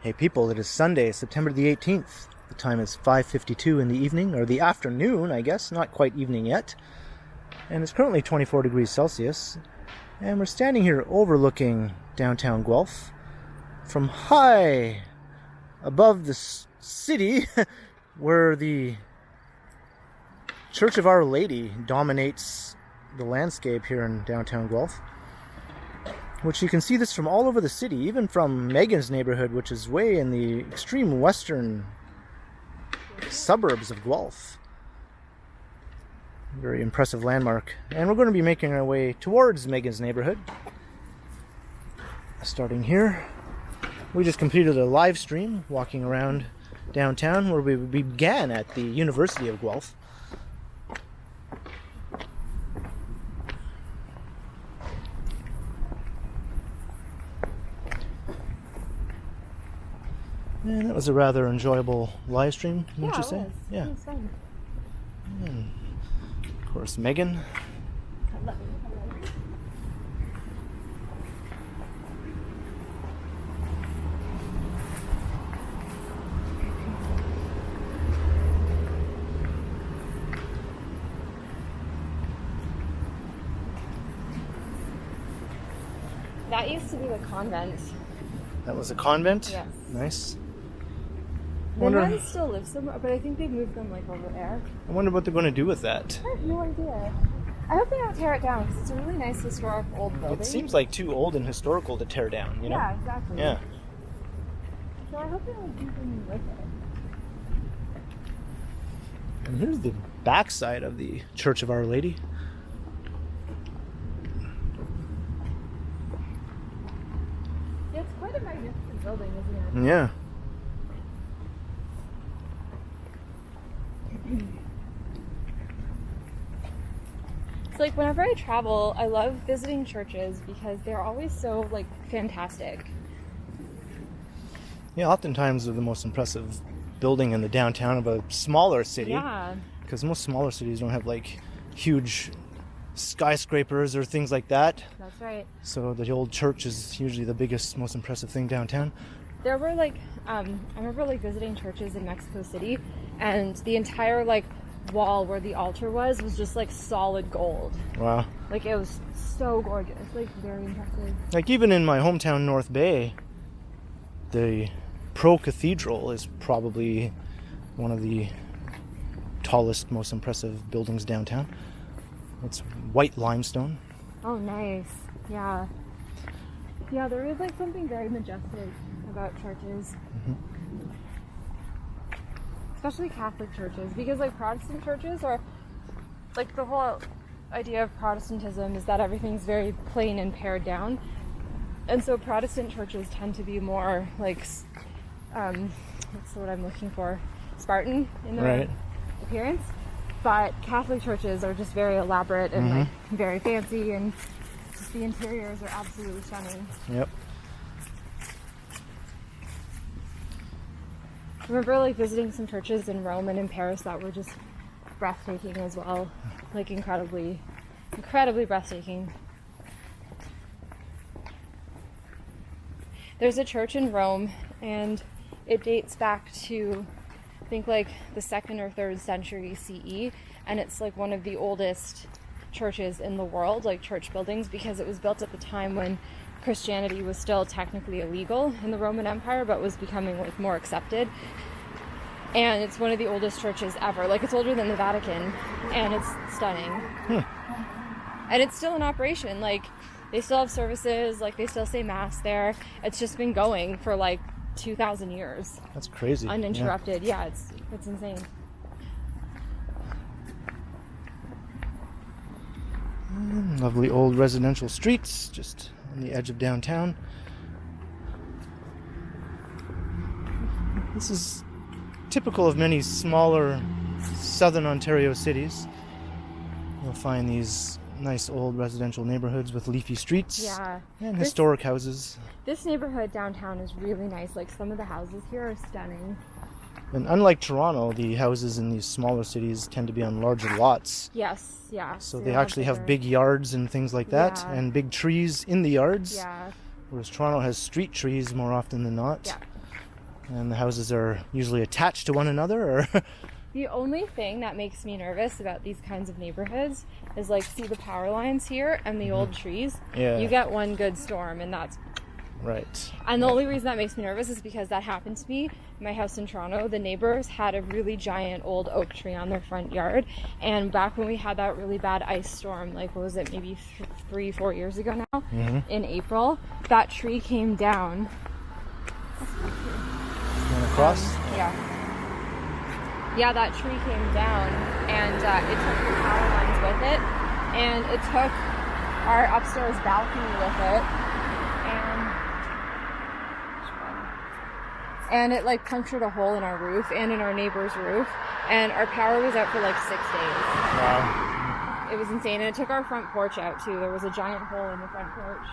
Hey people, it is Sunday, September the 18th. The time is 5:52 in the evening, or the afternoon, I guess, not quite evening yet. And it's currently 24 degrees Celsius. And we're standing here overlooking downtown Guelph from high above the city where the Church of Our Lady dominates the landscape here in downtown Guelph. Which you can see this from all over the city, even from Meghan's neighborhood, which is way in the extreme western suburbs of Guelph. Very impressive landmark. And we're going to be making our way towards Meghan's neighborhood. Starting here. We just completed a live stream walking around downtown where we began at the University of Guelph. And that was a rather enjoyable live stream, wouldn't you say? It was. Yeah, It was fun. And of course, Meghan. That used to be the convent. That was a convent? Yes. Nice. The nuns still live somewhere, but I think they moved them like over there. I wonder what they're going to do with that. I have no idea. I hope they don't tear it down because it's a really nice historic old building. It seems like too old and historical to tear down, you know? Yeah, exactly. Yeah. So I hope they don't do something with it. And here's the backside of the Church of Our Lady. Yeah, it's quite a magnificent building, isn't it? Yeah. It's like whenever I travel, I love visiting churches because they're always so like fantastic. Yeah, oftentimes they're the most impressive building in the downtown of a smaller city. Yeah. Because most smaller cities don't have like huge skyscrapers or things like that. That's right. So the old church is usually the biggest, most impressive thing downtown. There were like, I remember like visiting churches in Mexico City, and the entire like wall where the altar was just like solid gold. Wow. Like it was so gorgeous, like very impressive. Like even in my hometown North Bay, the Pro Cathedral is probably one of the tallest, most impressive buildings downtown. It's white limestone. Oh, nice. Yeah. Yeah, there is like something very majestic about churches. Mm-hmm. Especially Catholic churches, because like Protestant churches are like the whole idea of Protestantism is that everything's very plain and pared down. And so Protestant churches tend to be more like, what's the word I'm looking for? Spartan in their appearance. But Catholic churches are just very elaborate and like very fancy, and just the interiors are absolutely stunning. Yep. I remember like visiting some churches in Rome and in Paris that were just breathtaking as well. Like incredibly breathtaking. There's a church in Rome, and it dates back to I think like the 2nd or 3rd century CE, and it's like one of the oldest churches in the world, like church buildings, because it was built at the time when Christianity was still technically illegal in the Roman Empire, but was becoming like more accepted. And it's one of the oldest churches ever. Like it's older than the Vatican, and it's stunning. And it's still in operation. Like they still have services, like they still say mass there. It's just been going for like 2,000 years. That's crazy. Uninterrupted. Yeah, it's insane. Lovely old residential streets just on the edge of downtown. This is typical of many smaller southern Ontario cities. You'll find these nice old residential neighborhoods with leafy streets and historic houses. This neighborhood downtown is really nice. Like some of the houses here are stunning. And unlike Toronto, the houses in these smaller cities tend to be on larger lots. Yes, yeah. So they actually have big yards and things like that, and big trees in the yards. Yeah. Whereas Toronto has street trees more often than not. Yeah. And the houses are usually attached to one another, or The only thing that makes me nervous about these kinds of neighborhoods is like, see the power lines here and the old trees? Yeah. You get one good storm and that's... right. And the only reason that makes me nervous is because that happened to me. My house in Toronto, the neighbors had a really giant old oak tree on their front yard. And back when we had that really bad ice storm, like what was it, maybe 3-4 years ago now, in April, that tree came down. Going across? Yeah, that tree came down and it took the power lines with it, and it took our upstairs balcony with it, and it like punctured a hole in our roof and in our neighbor's roof, and our power was out for like 6 days. Wow. It was insane, and it took our front porch out too. There was a giant hole in the front porch.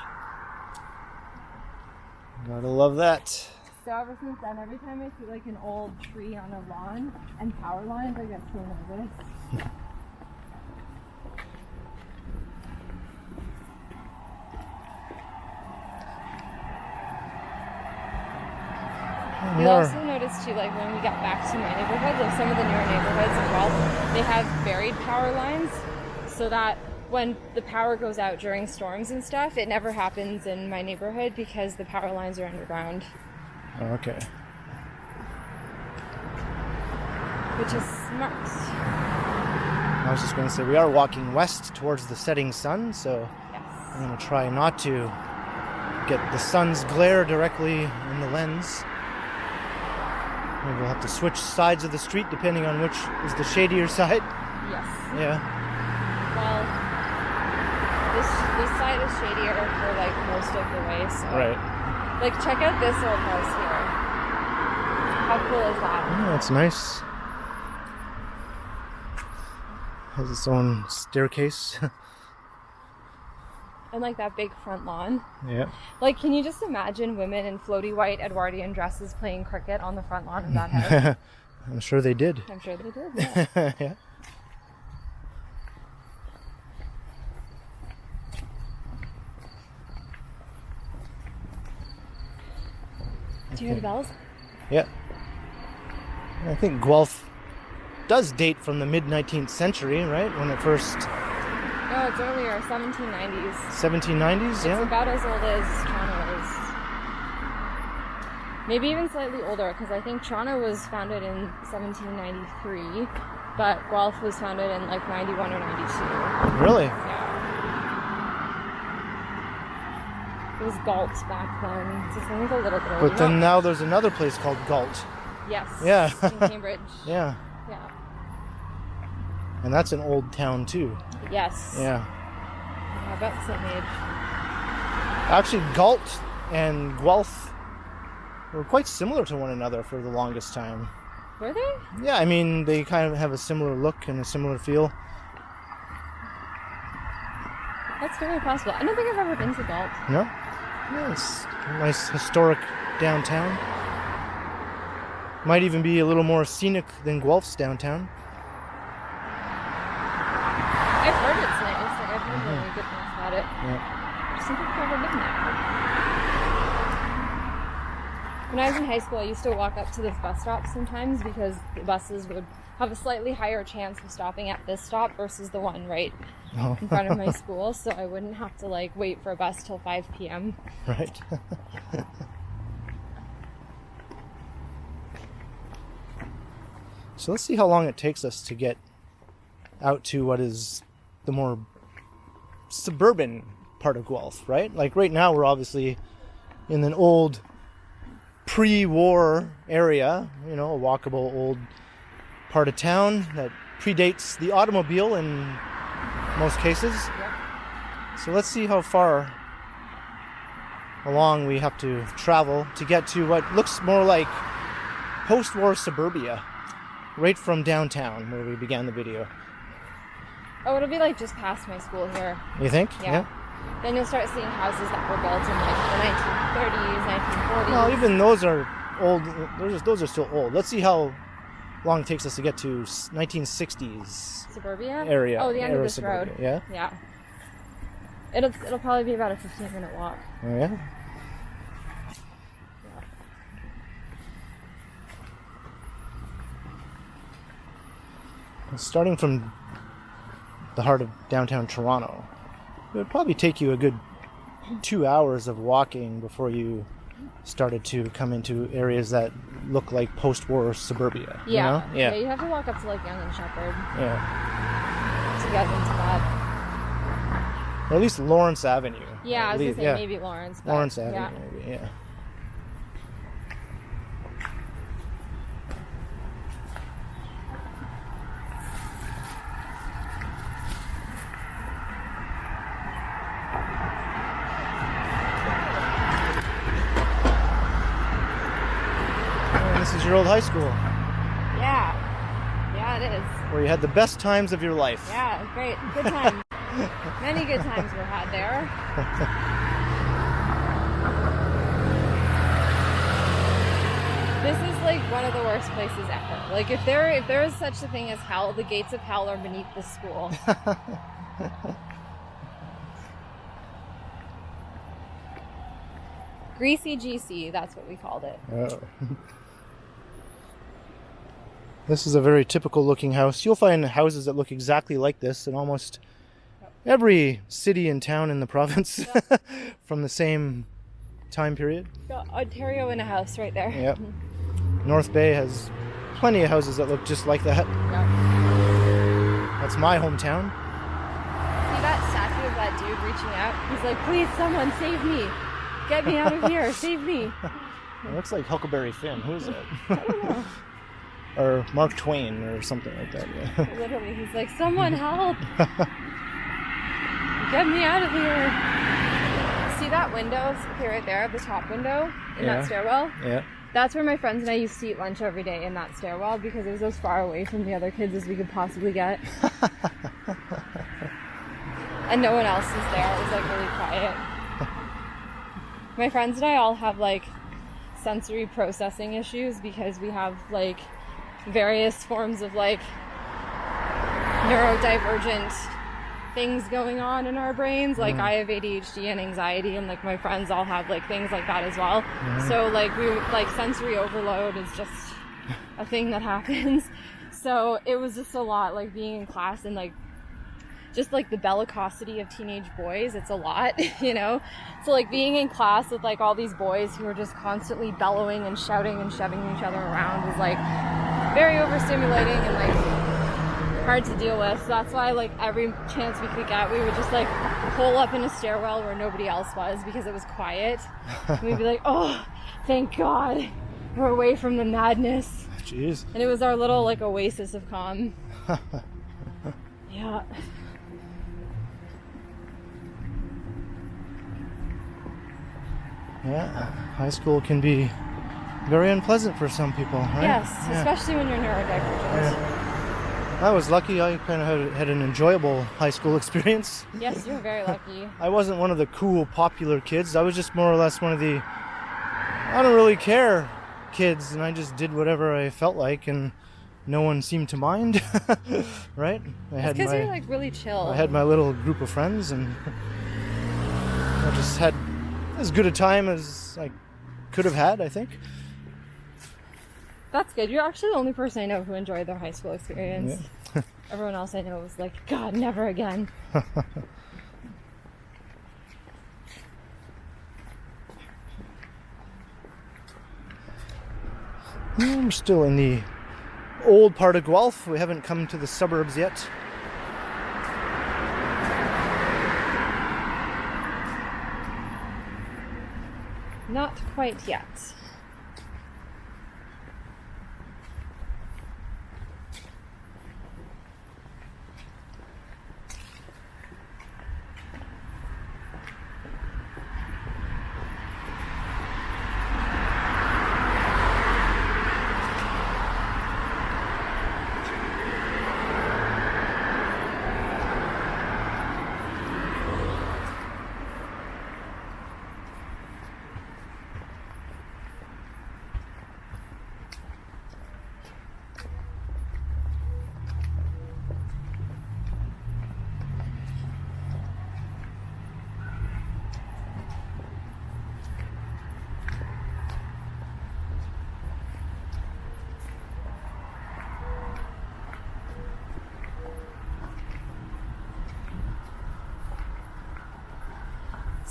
Gotta love that. So ever since then, every time I see like an old tree on a lawn and power lines, I get so nervous. You'll also notice too, like when we got back to my neighborhoods, like some of the newer neighborhoods as well, they have buried power lines, so that when the power goes out during storms and stuff, it never happens in my neighborhood because the power lines are underground. Oh, okay. Which is smart. I was just going to say, we are walking west towards the setting sun, so Yes. I'm going to try not to get the sun's glare directly in the lens. Maybe we'll have to switch sides of the street depending on which is the shadier side. Yes. Yeah. Well, this side is shadier for like most of the way, so. Right. Like, check out this old house here. How cool is that? Oh, that's nice. Has its own staircase. And like that big front lawn. Yeah. Like, can you just imagine women in floaty white Edwardian dresses playing cricket on the front lawn of that house? I'm sure they did. I'm sure they did, yeah. Yeah. Do you hear the bells? Yeah. I think Guelph does date from the mid-19th century, right? When it first... No, it's earlier, 1790s. 1790s, yeah? It's about as old as Toronto is. Maybe even slightly older, because I think Toronto was founded in 1793, but Guelph was founded in like 91 or 92. Really? Yeah. It was Galt back then, so I think a little bit older. But then now there's another place called Galt. Yes. Yeah. In Cambridge. Yeah. Yeah. And that's an old town too. Yes. Yeah. Yeah, about the same age. Actually, Galt and Guelph were quite similar to one another for the longest time. Were they? Yeah, I mean, they kind of have a similar look and a similar feel. That's very possible. I don't think I've ever been to Galt. No? Yeah, it's a nice historic downtown. Might even be a little more scenic than Guelph's downtown. I've heard it's nice. Like, I've heard really good things about it. Yeah. I just don't think I've ever been there. When I was in high school, I used to walk up to this bus stop sometimes because the buses would have a slightly higher chance of stopping at this stop versus the one right in front of my school, so I wouldn't have to like wait for a bus till 5 p.m. Right. So let's see how long it takes us to get out to what is the more suburban part of Guelph, right? Like right now we're obviously in an old pre-war area, you know, a walkable old part of town that predates the automobile in most cases. Yep. So let's see how far along we have to travel to get to what looks more like post-war suburbia, right from downtown where we began the video. Oh, it'll be like just past my school here. You think? Yeah. Then you'll start seeing houses that were built in like the 1930s, 1940s. Well, even those are old. Those are still old. Let's see how long it takes us to get to 1960s Suburbia area. Oh, the end of this Suburbia. road. Yeah. Yeah. It'll probably be about a 15-minute walk. Oh yeah. starting from the heart of downtown Toronto, it would probably take you a good 2 hours of walking before you started to come into areas that look like post-war suburbia. Yeah. You know? Yeah, you have to walk up to like Yonge and Shepherd Yeah. to get into that. Or at least Lawrence Avenue. Yeah, I was At gonna least, say maybe Lawrence. But Lawrence Avenue, yeah. maybe, yeah. This is your old high school, Yeah. Yeah, it is. where you had the best times of your life. Yeah, great. Good times. Many good times were had there. This is like one of the worst places ever. Like if there is such a thing as hell, the gates of hell are beneath this school. Greasy GC, that's what we called it. Oh. This is a very typical looking house. You'll find houses that look exactly like this in almost every city and town in the province from the same time period. Got Ontario in a house right there. Yep. North Bay has plenty of houses that look just like that. Yep. That's my hometown. See that statue of that dude reaching out? He's like, please, someone save me. Get me out of here. Save me. It looks like Huckleberry Finn. Who is it? I don't know. Or Mark Twain or something like that. Yeah. Literally, he's like, someone help. Get me out of here. See that window? See right there, the top window in that stairwell? Yeah. That's where my friends and I used to eat lunch every day, in that stairwell, because it was as far away from the other kids as we could possibly get. And no one else was there. It was like really quiet. My friends and I all have like sensory processing issues because we have like various forms of like neurodivergent things going on in our brains. Like I have ADHD and anxiety, and like my friends all have like things like that as well. So like sensory overload is just a thing that happens. So it was just a lot, like being in class and like just like the bellicosity of teenage boys. It's a lot, you know? So like being in class with like all these boys who are just constantly bellowing and shouting and shoving each other around was like very overstimulating and like hard to deal with. So that's why like every chance we could get, we would just like hole up in a stairwell where nobody else was because it was quiet. And we'd be like, oh, thank God we're away from the madness. Jeez. And it was our little like oasis of calm. Yeah. Yeah, high school can be very unpleasant for some people, right? Yes, Yeah. especially when you're neurodivergent. Yeah. I was lucky. I kind of had an enjoyable high school experience. Yes, you're very lucky. I wasn't one of the cool, popular kids. I was just more or less one of the I don't really care kids, and I just did whatever I felt like, and no one seemed to mind, right? Because you're like really chill. I had my little group of friends, and I just had as good a time as I could have had, I think. That's good. You're actually the only person I know who enjoyed their high school experience. Yeah. Everyone else I know was like, God, never again. We're still in the old part of Guelph. We haven't come to the suburbs yet. Not quite yet.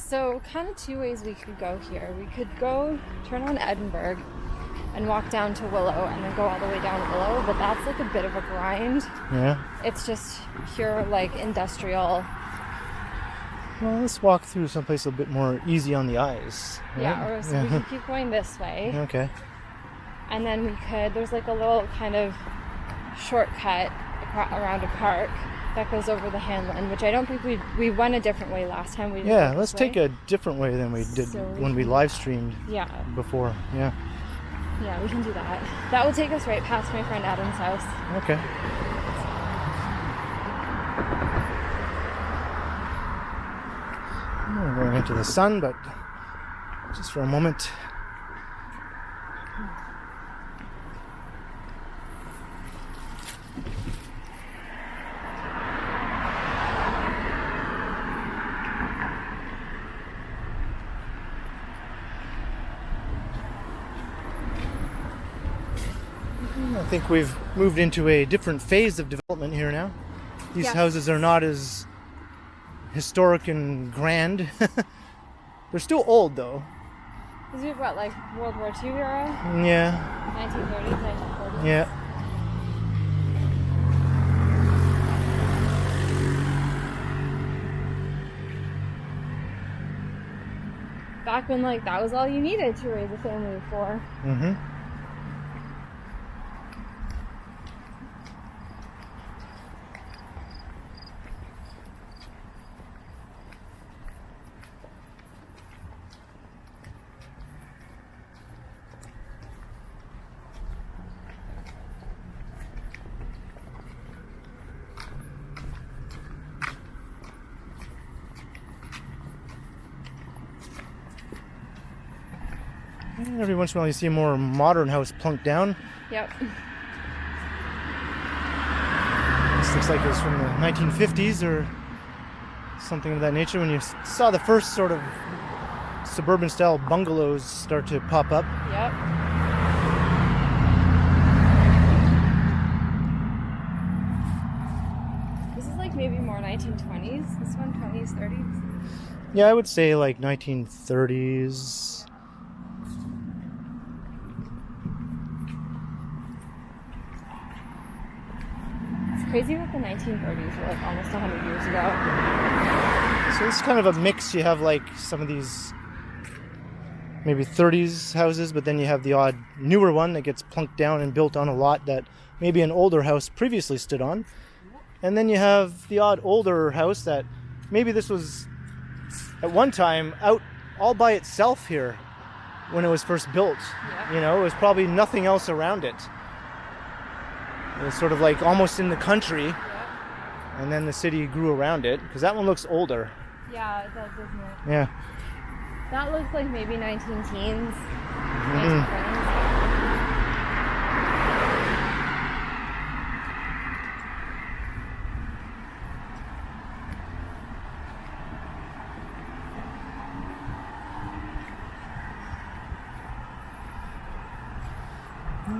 so kind of two ways we could go here. We could go turn on Edinburgh and walk down to Willow and then go all the way down to Willow, but that's like a bit of a grind. Yeah. It's just pure like industrial. Well, let's walk through someplace a bit more easy on the eyes. Right? Yeah, or so we could keep going this way. Okay. And then we could, there's like a little kind of shortcut around a park that goes over the Hanlon, which I don't think we went a different way last time. We didn't Yeah, go let's this way. take a different way than we did So when we live streamed Yeah, before. Yeah. yeah, we can do that. That will take us right past my friend Adam's house. Okay. We're going into the sun, but just for a moment. I think we've moved into a different phase of development here now. These Yes. houses are not as historic and grand. They're still old though. Is it what, like World War II era? Yeah, 1930s, 1940s? yeah. Back when like that was all you needed to raise a family of four. Mm-hmm. And every once in a while you see a more modern house plunked down. Yep. This looks like it was from the 1950s or something of that nature, when you saw the first sort of suburban style bungalows start to pop up. Yep. This is like maybe more 1920s. This one 20s, 30s. Yeah, I would say like 1930s. It's crazy what the 1930s were like almost 100 years ago. So it's kind of a mix. You have like some of these maybe 30s houses, but then you have the odd newer one that gets plunked down and built on a lot that maybe an older house previously stood on. And then you have the odd older house that maybe this was at one time out all by itself here when it was first built. Yeah. You know, it was probably nothing else around it. It was sort of like almost in the country, Yep. and then the city grew around it, because that one looks older. Yeah, it does, doesn't it? Yeah. That looks like maybe 19-teens. Mhm. 1920s.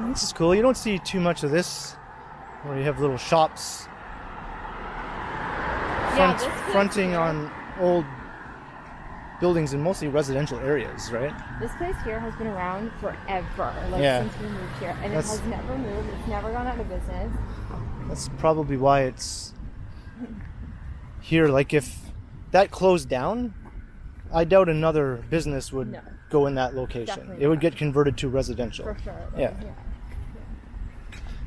This is cool. You don't see too much of this, where you have little shops Yeah, this place fronting here- on old buildings in mostly residential areas, right? This place here has been around forever, like Yeah. since we moved here, and That's- it has never moved. It's never gone out of business. That's probably why it's here. Like, if that closed down, I doubt another business would No. go in that location. Definitely It would not. get converted to residential. For sure. Like, Yeah.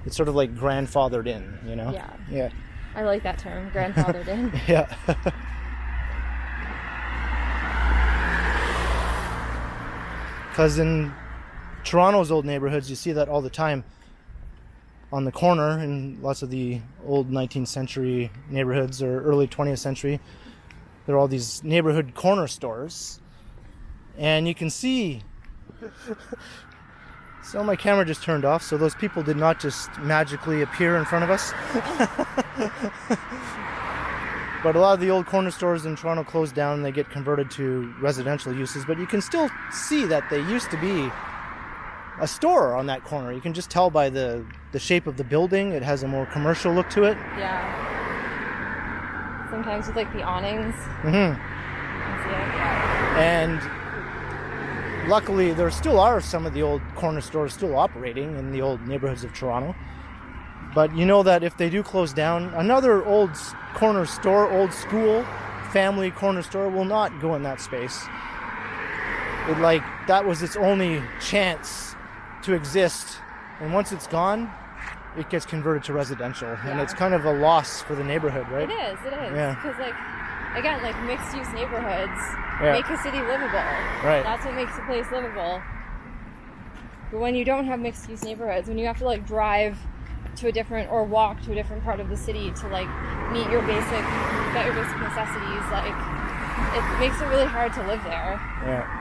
It's sort of like grandfathered in, you know? Yeah. Yeah. I like that term, grandfathered in. Yeah. Because in Toronto's old neighborhoods, you see that all the time on the corner in lots of the old 19th century neighborhoods or early 20th century. There are all these neighborhood corner stores. And you can see... So my camera just turned off, so those people did not just magically appear in front of us. But a lot of the old corner stores in Toronto closed down and they get converted to residential uses. But you can still see that they used to be a store on that corner. You can just tell by the shape of the building. It has a more commercial look to it. Yeah. Sometimes with like the awnings. Mm-hmm. You can see it. Yeah. And luckily, there still are some of the old corner stores still operating in the old neighborhoods of Toronto. But you know that if they do close down, another old corner store, old school, family corner store will not go in that space. That was its only chance to exist. And once it's gone, it gets converted to residential. Yeah. And it's kind of a loss for the neighborhood, right? It is. Yeah. Because, again, mixed-use neighborhoods make a city livable. Right. That's what makes a place livable. But when you don't have mixed-use neighborhoods, when you have to, drive to a different, or walk to a different part of the city to, meet your basic necessities, it makes it really hard to live there. Yeah.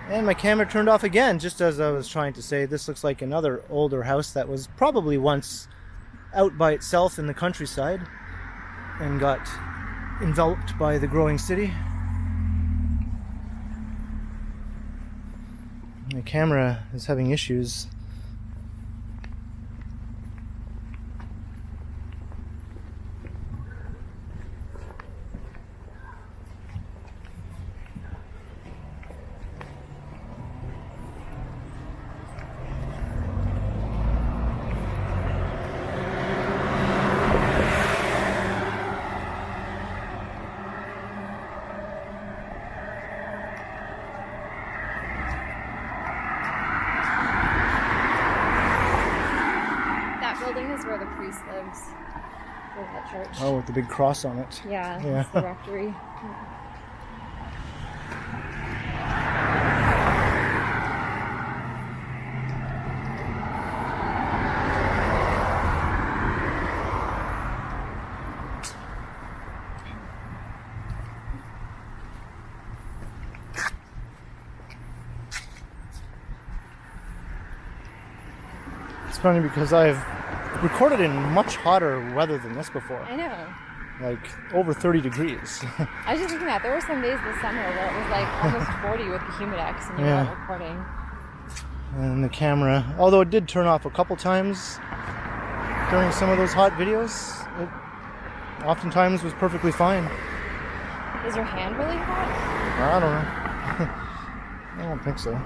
And my camera turned off again, just as I was trying to say. This looks like another older house that was probably once out by itself in the countryside and got enveloped by the growing city. My camera is having issues. Where the priest lives for that church. Oh, with the big cross on it. Yeah. It's the rectory. It's funny because I've recorded in much hotter weather than this before. I know. Over 30 degrees. I was just thinking that there were some days this summer where it was almost 40 with the Humidex and you were recording. And the camera, although it did turn off a couple times during some of those hot videos, it oftentimes was perfectly fine. Is your hand really hot? I don't know. I don't think so.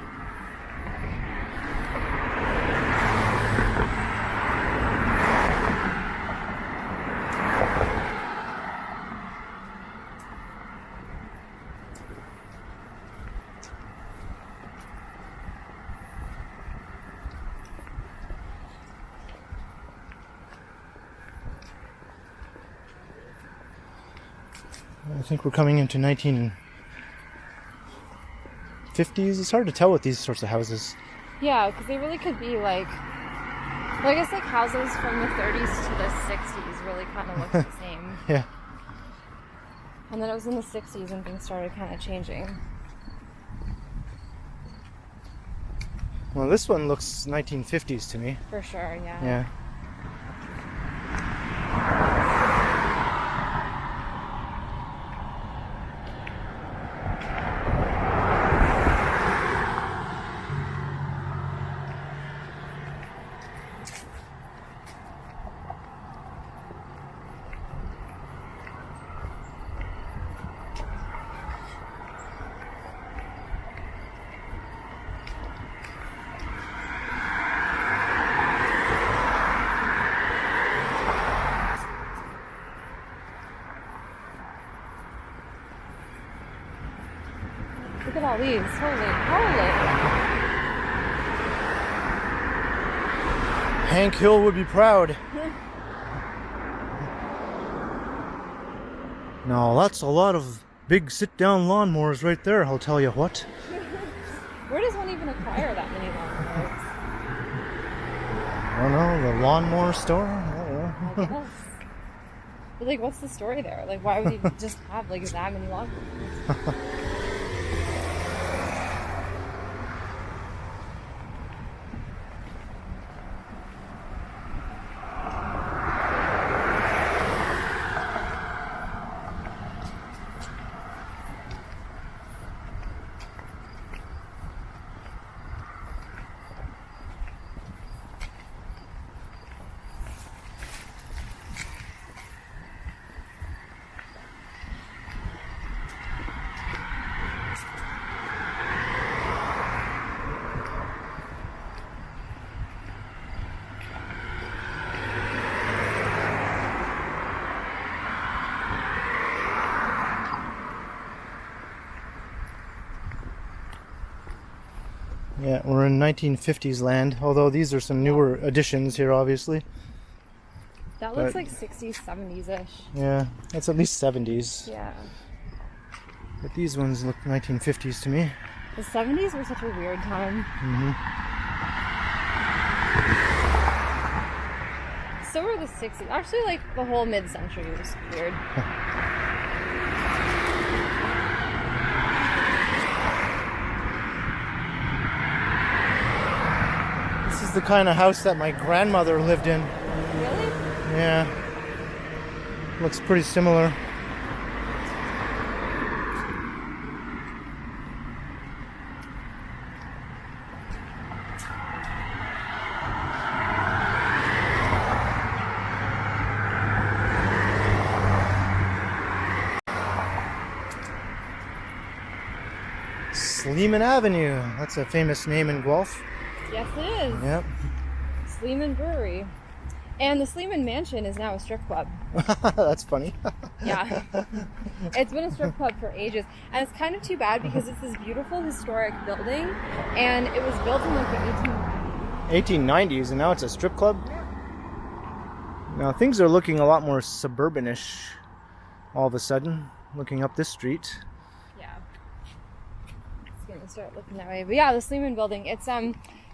I think we're coming into 1950s. It's hard to tell with these sorts of houses. Yeah, because they really could be I guess houses from the 30s to the 60s really kind of look the same. Yeah. And then it was in the 60s when things started kind of changing. Well, this one looks 1950s to me. For sure, yeah. Yeah. Look at all these. Holy. Hank Hill would be proud. No, that's a lot of big sit-down lawnmowers right there, I'll tell you what. Where does one even acquire that many lawnmowers? I don't know, the lawnmower store? I don't know. I guess. But like, what's the story there? Like, why would you just have like that many lawnmowers? Yeah, we're in 1950s land, although these are some newer additions here, obviously. That looks like 60s, 70s-ish. Yeah, that's at least 70s. Yeah. But these ones look 1950s to me. The 70s were such a weird time. Mm-hmm. So were the 60s. Actually, like, the whole mid-century was weird. This is the kind of house that my grandmother lived in. Really? Yeah. Looks pretty similar. Sleeman Avenue. That's a famous name in Guelph. Yes, it is. Yep. Sleeman Brewery. And the Sleeman Mansion is now a strip club. That's funny. Yeah. It's been a strip club for ages. And it's kind of too bad because it's this beautiful historic building and it was built in like the 1890s, and now it's a strip club? Now things are looking a lot more suburbanish all of a sudden, looking up this street. Yeah. It's going to start looking that way. But yeah, the Sleeman building, it's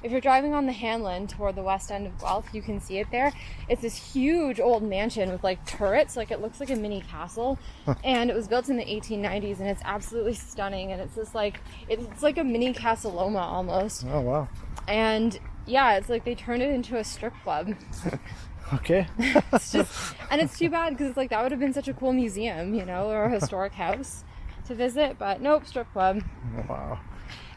if you're driving on the Hanlon toward the west end of Guelph, you can see it there. It's this huge old mansion with like turrets, like it looks like a mini castle. And it was built in the 1890s and it's absolutely stunning. And it's just like, it's like a mini Casa Loma almost. Oh, wow. And yeah, it's like they turned it into a strip club. Okay. It's just, and it's too bad because it's like that would have been such a cool museum, you know, or a historic house to visit. But nope, strip club. Wow.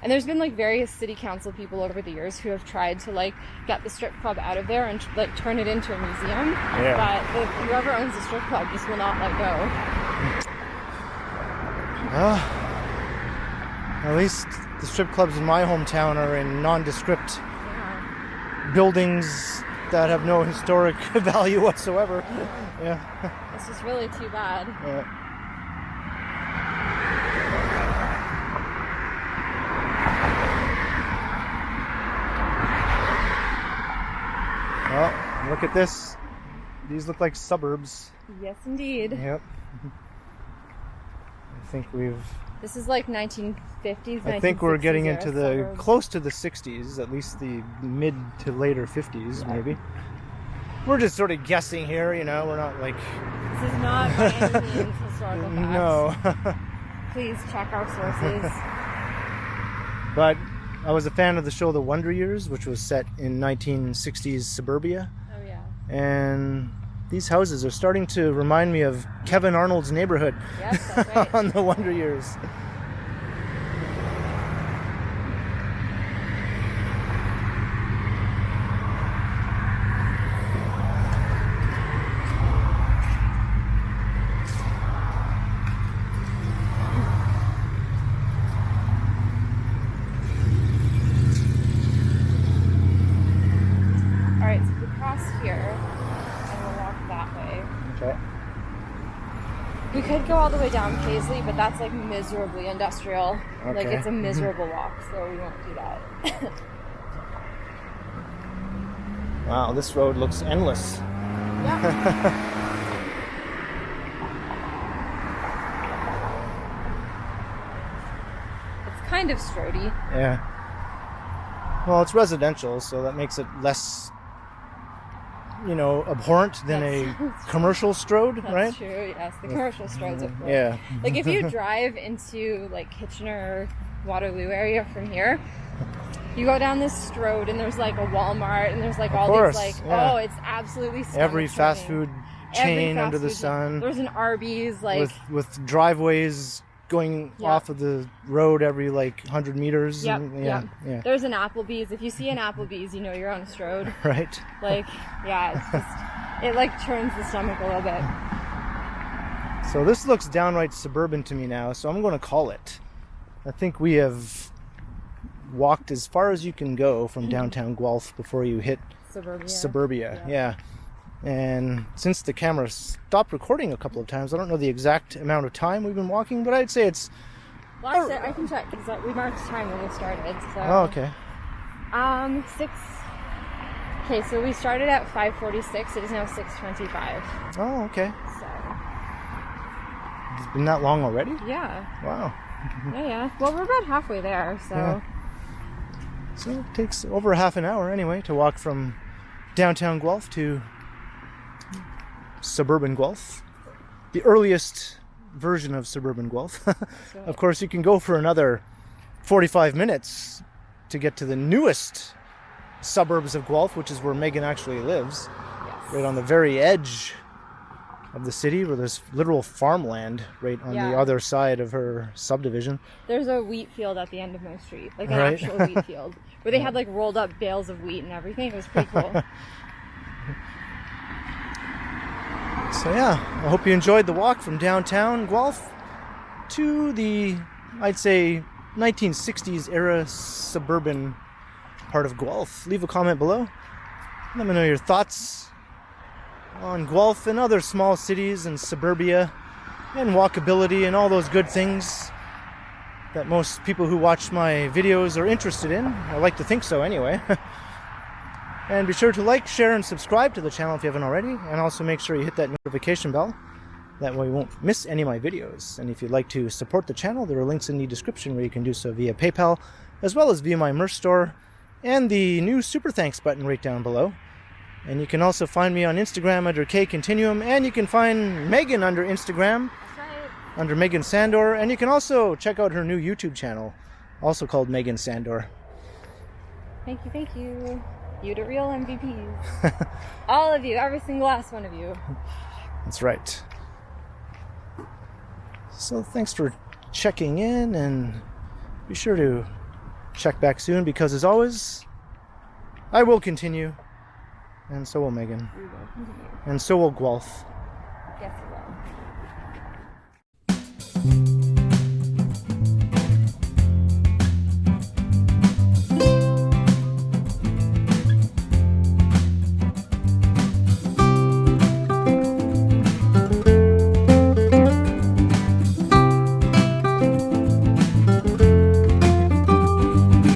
And there's been like various city council people over the years who have tried to like get the strip club out of there and like turn it into a museum. Yeah. But whoever owns the strip club just will not let go. At least the strip clubs in my hometown are in nondescript Yeah. buildings that have no historic value whatsoever. Yeah. It's just really too bad. Yeah. Well, look at this. These look like suburbs. Yes, indeed. Yep. I think we've... This is like 1950s, I think we're getting into the suburbs. close to the 60s, at least the mid to later 50s, Yeah. maybe. We're just sort of guessing here, you know. We're not like... This is not by any means historical facts. No. Please check our sources. But I was a fan of the show The Wonder Years, which was set in 1960s Suburbia. Oh yeah. And these houses are starting to remind me of Kevin Arnold's Neighborhood. Yes, that's right. On The Wonder Years. Alright, so if we cross here and we'll walk that way. Okay. We could go all the way down Paisley, but that's like miserably industrial. Okay. Like it's a miserable walk, so we won't do that. Wow, this road looks endless. Yeah. It's kind of strody. Yeah. Well, it's residential, so that makes it less, abhorrent than a commercial strode, That's right? true, yes. The commercial stroads, of course. Yeah. Like if you drive into like Kitchener, Waterloo area from here, you go down this strode and there's like a Walmart and there's like all course, these like, yeah. oh, it's absolutely stunning. Every fast food chain Every under fast the food sun, There's an Arby's, like with driveways going Yeah. off of the road every like 100 meters. Yep, and- yep. yeah. There's an Applebee's. If you see an Applebee's, you know you're on a strode. Right. Like, yeah, it's just, it like turns the stomach a little bit. So this looks downright suburban to me now, so I'm going to call it. I think we have walked as far as you can go from downtown Guelph before you hit Suburbia. Yeah. And since the camera stopped recording a couple of times, I don't know the exact amount of time we've been walking, but I'd say it's... Last I can check, because we marked time when we started, so... Oh, okay. 6... Okay, so we started at 5:46. It is now 6:25. Oh, okay. So... It's been that long already? Yeah. Wow. Yeah. Well, we're about halfway there, so... Yeah. So it takes over half an hour anyway to walk from downtown Guelph to suburban Guelph. The earliest version of suburban Guelph. Of course, you can go for another 45 minutes to get to the newest suburbs of Guelph, which is where Meghan actually lives. Yes. Right on the very edge of the city, where there's literal farmland right on the other side of her subdivision. There's a wheat field at the end of my street, like an Right. actual wheat field, where they had like rolled up bales of wheat and everything. It was pretty cool. So yeah, I hope you enjoyed the walk from downtown Guelph to the, I'd say, 1960s era suburban part of Guelph. Leave a comment below. Let me know your thoughts on Guelph and other small cities and suburbia and walkability and all those good things that most people who watch my videos are interested in. I like to think so anyway. And be sure to like, share, and subscribe to the channel if you haven't already. And also make sure you hit that notification bell. That way you won't miss any of my videos. And if you'd like to support the channel, there are links in the description where you can do so via PayPal, as well as via my merch store, and the new Super Thanks button right down below. And you can also find me on Instagram under KContinuum, and you can find Meghan under Instagram, under Meghan Sandor, and you can also check out her new YouTube channel, also called Meghan Sandor. Thank you. You the real MVPs. All of you, every single last one of you. That's right. So thanks for checking in, and be sure to check back soon, because as always, I will continue, and so will Meghan, We will continue. and so will Guelph. Yes, we will.